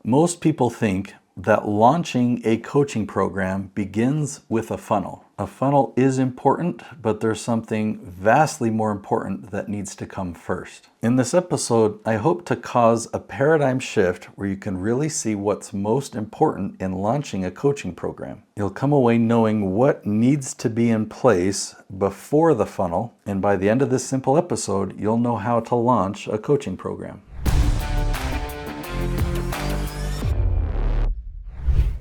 Most people think that launching a coaching program begins with a funnel. A funnel is important, but there's something vastly more important that needs to come first. In this episode, I hope to cause a paradigm shift where you can really see what's most important in launching a coaching program. You'll come away knowing what needs to be in place before the funnel, and by the end of this simple episode, you'll know how to launch a coaching program.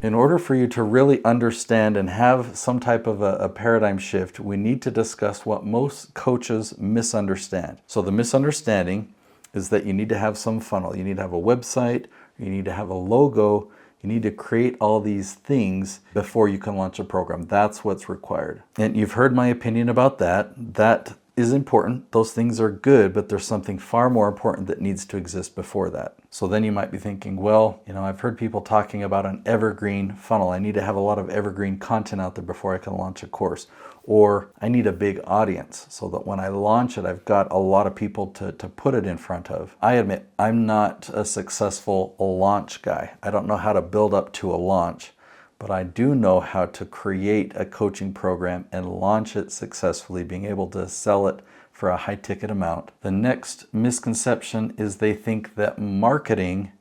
In order for you to really understand and have some type of a paradigm shift, we need to discuss what most coaches misunderstand. So the misunderstanding is that you need to have some funnel. You need to have a website, you need to have a logo, you need to create all these things before you can launch a program. That's what's required. And you've heard my opinion about that. That is important. Those things are good, but there's something far more important that needs to exist before that. So then you might be thinking, well, I've heard people talking about an evergreen funnel. I need to have a lot of evergreen content out there before I can launch a course. Or I need a big audience so that when I launch it, I've got a lot of people to put it in front of. I admit, I'm not a successful launch guy. I don't know how to build up to a launch, but I do know how to create a coaching program and launch it successfully, being able to sell it for a high ticket amount. The next misconception is they think that marketing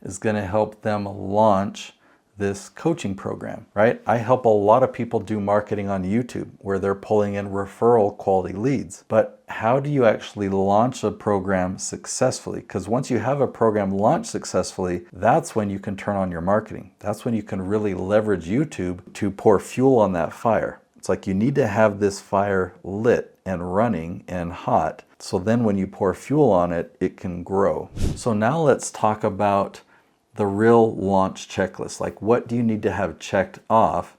is going to help them launch this coaching program, right? I help a lot of people do marketing on YouTube where they're pulling in referral quality leads. But how do you actually launch a program successfully? Because once you have a program launched successfully, that's when you can turn on your marketing. That's when you can really leverage YouTube to pour fuel on that fire. It's like you need to have this fire lit and running and hot. So then when you pour fuel on it, it can grow. So now let's talk about the real launch checklist. Like, what do you need to have checked off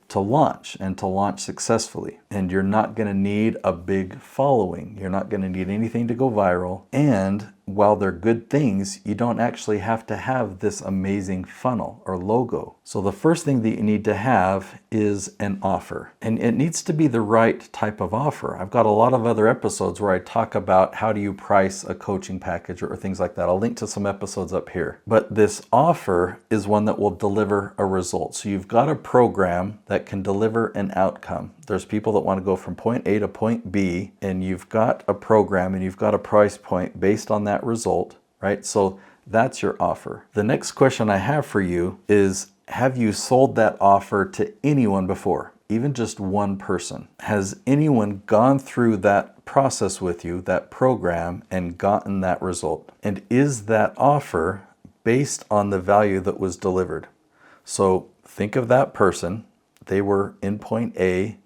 to launch and to launch successfully? And you're not going to need a big following. You're not going to need anything to go viral. And while they're good things, you don't actually have to have this amazing funnel or logo. So the first thing that you need to have is an offer. And it needs to be the right type of offer. I've got a lot of other episodes where I talk about how do you price a coaching package or things like that. I'll link to some episodes up here. But this offer is one that will deliver a result. So you've got a program that can deliver an outcome. There's people that want to go from point A to point B, and you've got a program and you've got a price point based on that result, right? So that's your offer. The next question I have for you is, have you sold that offer to anyone before? Even just one person? Has anyone gone through that process with you, that program, and gotten that result? And is that offer based on the value that was delivered? So think of that person. They were in point A.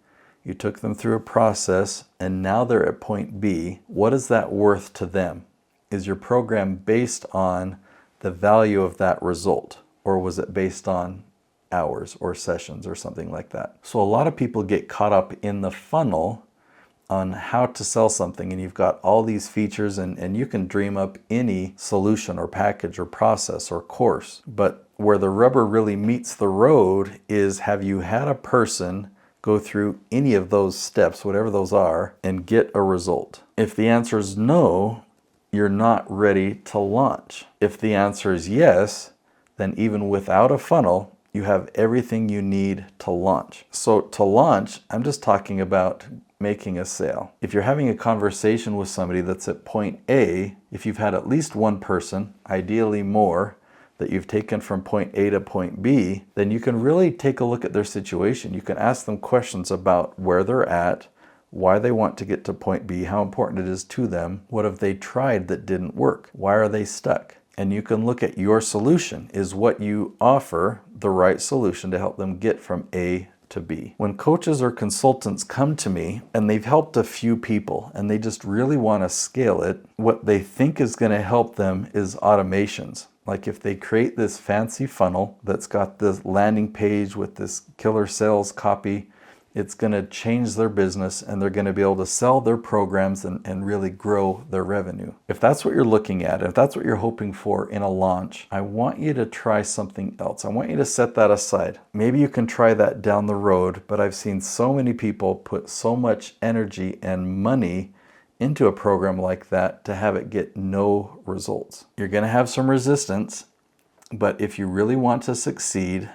You took them through a process, and now they're at point B. What is that worth to them? Is your program based on the value of that result, or was it based on hours or sessions or something like that? So a lot of people get caught up in the funnel on how to sell something, and you've got all these features, and you can dream up any solution or package or process or course. But where the rubber really meets the road is, have you had a person go through any of those steps, whatever those are, and get a result? If the answer is no, you're not ready to launch. If the answer is yes, then even without a funnel, you have everything you need to launch. So to launch, I'm just talking about making a sale. If you're having a conversation with somebody that's at point A, if you've had at least one person, ideally more, that you've taken from point A to point B, then you can really take a look at their situation. You can ask them questions about where they're at, why they want to get to point B, how important it is to them, what have they tried that didn't work, why are they stuck? And you can look at your solution. Is what you offer the right solution to help them get from A to be? When coaches or consultants come to me and they've helped a few people and they just really want to scale it, what they think is going to help them is automations. Like if they create this fancy funnel that's got this landing page with this killer sales copy, it's going to change their business and they're going to be able to sell their programs and really grow their revenue. If that's what you're looking at, if that's what you're hoping for in a launch, I want you to try something else. I want you to set that aside. Maybe you can try that down the road, but I've seen so many people put so much energy and money into a program like that to have it get no results. You're going to have some resistance. But if you really want to succeed,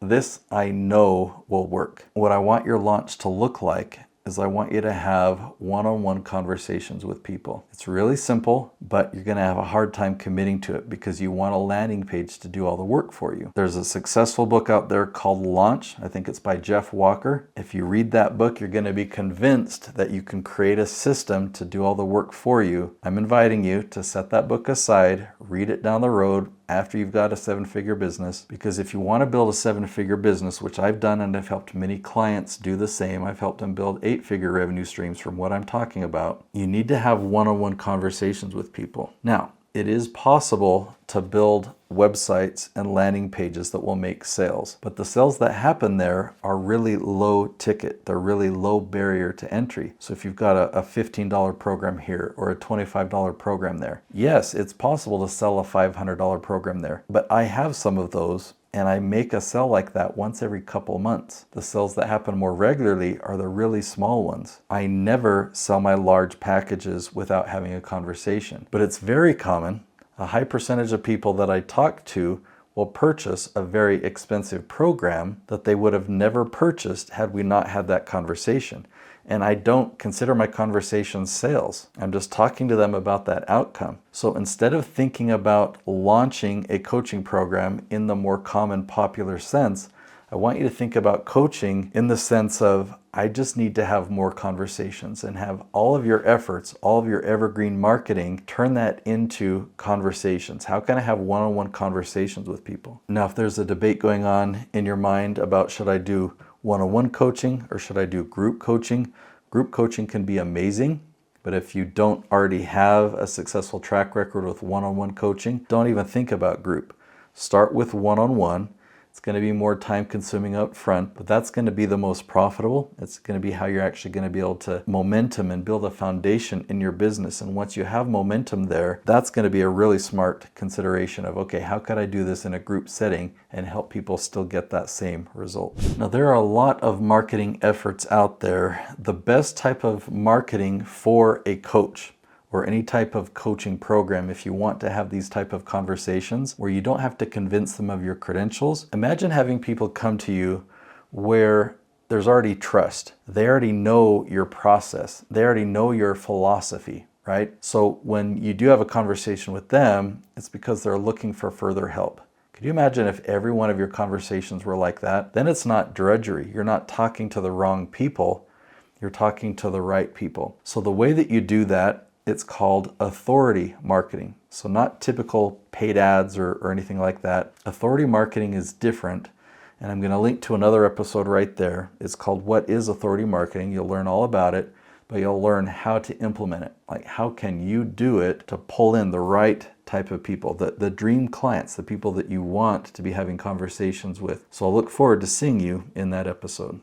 this I know will work. What I want your launch to look like is I want you to have one-on-one conversations with people. It's really simple, but you're gonna have a hard time committing to it because you want a landing page to do all the work for you. There's a successful book out there called Launch. I think it's by Jeff Walker. If you read that book, you're gonna be convinced that you can create a system to do all the work for you. I'm inviting you to set that book aside, read it down the road, after you've got a 7-figure business, because if you want to build a 7-figure business, which I've done and I've helped many clients do the same, I've helped them build 8-figure revenue streams from what I'm talking about, you need to have one-on-one conversations with people. Now, it is possible to build websites and landing pages that will make sales, but the sales that happen there are really low ticket. They're really low barrier to entry. So if you've got a $15 program here or a $25 program there, yes, it's possible to sell a $500 program there, but I have some of those and I make a sell like that once every couple months. The sales that happen more regularly are the really small ones. I never sell my large packages without having a conversation, but it's very common. A high percentage of people that I talk to will purchase a very expensive program that they would have never purchased had we not had that conversation. And I don't consider my conversations sales. I'm just talking to them about that outcome. So instead of thinking about launching a coaching program in the more common popular sense, I want you to think about coaching in the sense of, I just need to have more conversations and have all of your efforts, all of your evergreen marketing, turn that into conversations. How can I have one-on-one conversations with people? Now, if there's a debate going on in your mind about should I do one-on-one coaching or should I do group coaching can be amazing. But if you don't already have a successful track record with one-on-one coaching, don't even think about group. Start with one-on-one. It's going to be more time consuming up front, but that's going to be the most profitable. It's going to be how you're actually going to be able to momentum and build a foundation in your business. And once you have momentum there, that's going to be a really smart consideration of, okay, how could I do this in a group setting and help people still get that same result? Now, there are a lot of marketing efforts out there. The best type of marketing for a coach or any type of coaching program, if you want to have these type of conversations where you don't have to convince them of your credentials, imagine having people come to you where there's already trust. They already know your process. They already know your philosophy, right? So when you do have a conversation with them, it's because they're looking for further help. Could you imagine if every one of your conversations were like that? Then it's not drudgery. You're not talking to the wrong people. You're talking to the right people. So the way that you do that, it's called authority marketing. So not typical paid ads or anything like that. Authority marketing is different. And I'm going to link to another episode right there. It's called What is Authority Marketing? You'll learn all about it, but you'll learn how to implement it. Like, how can you do it to pull in the right type of people, the dream clients, the people that you want to be having conversations with. So I'll look forward to seeing you in that episode.